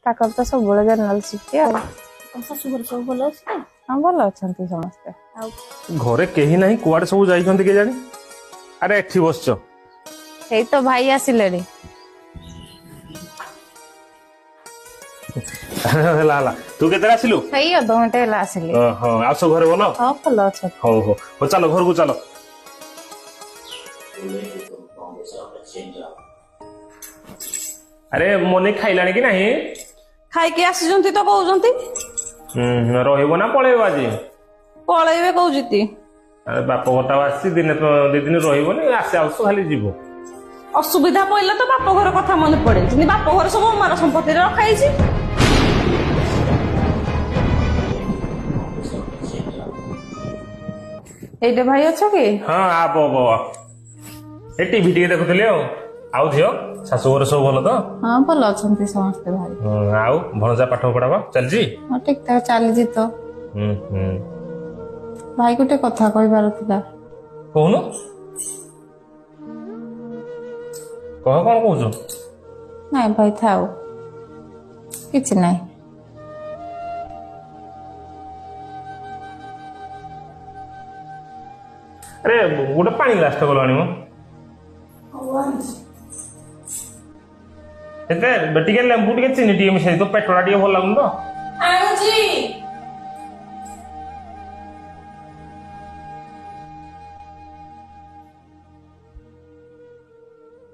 ତାଙ୍କର ତ ସବୁବେଳେ ଜେନେରାଲ ସିଫ୍ଟ ଆଉ ଶାଶୁଘର ସବୁ ଭଲ ଅଛି ତ? ହଁ ଭଲ ଅଛନ୍ତି ସମସ୍ତେ। ଆଉ ଘରେ केही नहीं कुआडे सब जाइछन्ति के जानी। अरे एठी बसछ ଏଇ ତ ଭାଇ ଆସିଲେଣି। ହେଲା ହେଲା तू केतरा आसिलु? ଏଇ ଅଧଘଣ୍ଟେ ହେଲା ଆସିଲେ। हां आ सब घरे बोलो ହଁ ଭଲ ଅଛନ୍ତି। हो हो हो चलो घर को चलो। अरे मोने खाइलानी कि नहीं? ଖାଇକି ଆସିଛନ୍ତି ତ କହୁଛନ୍ତି ରହିବ ନା ପଳେଇବ ଆଜି? ପଳେଇବେ କହୁଛନ୍ତି। ଆରେ ବାପ ଘରଟା ଆସିଛି ଦିନେ ଦି ଦିନ ରହିବନି ଆସେ ଆଉସ ଖାଲି ଯିବ। ଅସୁବିଧା ପଇଲେ ତ ବାପ ଘର କଥା ମନେ ପଡେ, କିନ୍ତୁ ବାପ ଘର ସବୁ ଅମାର ସମ୍ପତ୍ତିରେ ରଖା ହେଇଛି। ଏଇଟା ଭାଇ ଅଛ କି? ହଁ ଆ ବୋ ଏ ଟିଭି ଟିକେ ଦେଖୁଥିଲି ଆଉ ଝିଅ ଶାଶୁ ଘର ସବୁ ଭଲ ତ? ହଁ ଭଲ ଅଛନ୍ତି ସମସ୍ତେ ଭାଇ। ଆଉ ଭଣଜା ପାଠ ପଢା ଚାଲିଛି? ହଁ ଠିକ ଠାକ ଚାଲିଛି ତ। ଭାଇ ଗୋଟେ କଥା କହିବାର ଥିଲା। କହୁନୁ କହ କଣ କହୁଛୁ? ନାଇଁ ଭାଇ ଥାଉ କିଛି ନାହିଁ। ଆରେ ଗୋଟେ ପାଣି ଗ୍ଲାସ ଗଲ ଆଣିବ। ଏତେ ଟିକେ ଲେମ୍ବୁ ଟିକେ ଚିନି ଟିକେ ମିଶାଇ ତ ପେଟଟା ଟିକେ ଭଲ ଲାଗୁନି ତ।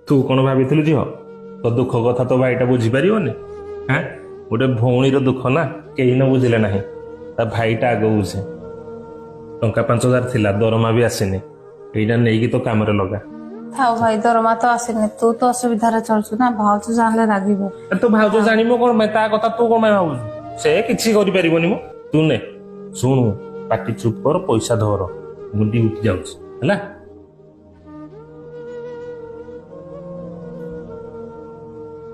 ତୁ କଣ ଭାବିଥିଲୁ ଝିଅ ତୋ ଦୁଃଖ କଥା ତ ଭାଇଟା ବୁଝିପାରିବନି? ହଁ ଗୋଟେ ଭଉଣୀର ଦୁଃଖ ନା କେହି ନ ବୁଝିଲେ ନାହିଁ, ତା ଭାଇଟା ଆଗ ବୁଝେ। ଟଙ୍କା 5,000 ଥିଲା, ଦରମା ବି ଆସିନି, ଏଇଟା ନେଇକି ତ କାମରେ ଲଗା। ଥାଉ ଭାଇ ଦରମା ତ ଆସିନି, ତୁ ତ ଅସୁବିଧାରେ ଚଳୁଛୁ ନା, ଭାଉଜ ଜାଣିଲେ ରାଗିବ। ତୋ ଭାଉଜ ଜାଣିବ କଣ ପାଇଁ? ତା କଥା ତୁ କଣ ପାଇଁ ଭାବୁଛୁ? ସେ କିଛି କରିପାରିବନି ମ। ତୁ ନେ ଶୁଣୁ ପାଟି ଚୁପ୍ କର, ପଇସା ଧର, ମୁଁ ଡ୍ୟୁଟି ଯାଉଛି ହେଲା।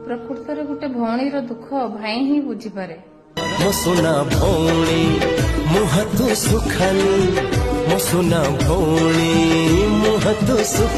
ପ୍ରକୃତରେ ଗୋଟେ ଭଉଣୀର ଦୁଃଖ ଭାଇ ହିଁ ବୁଝିପାରେ। ମୋ ସୁନା ଭଉଣୀ ମୁହଁ ତୁ ସୁଖାନି, ମୋ ସୁନା ଭଉଣୀ ମୁହଁ ତୁ ସୁଖ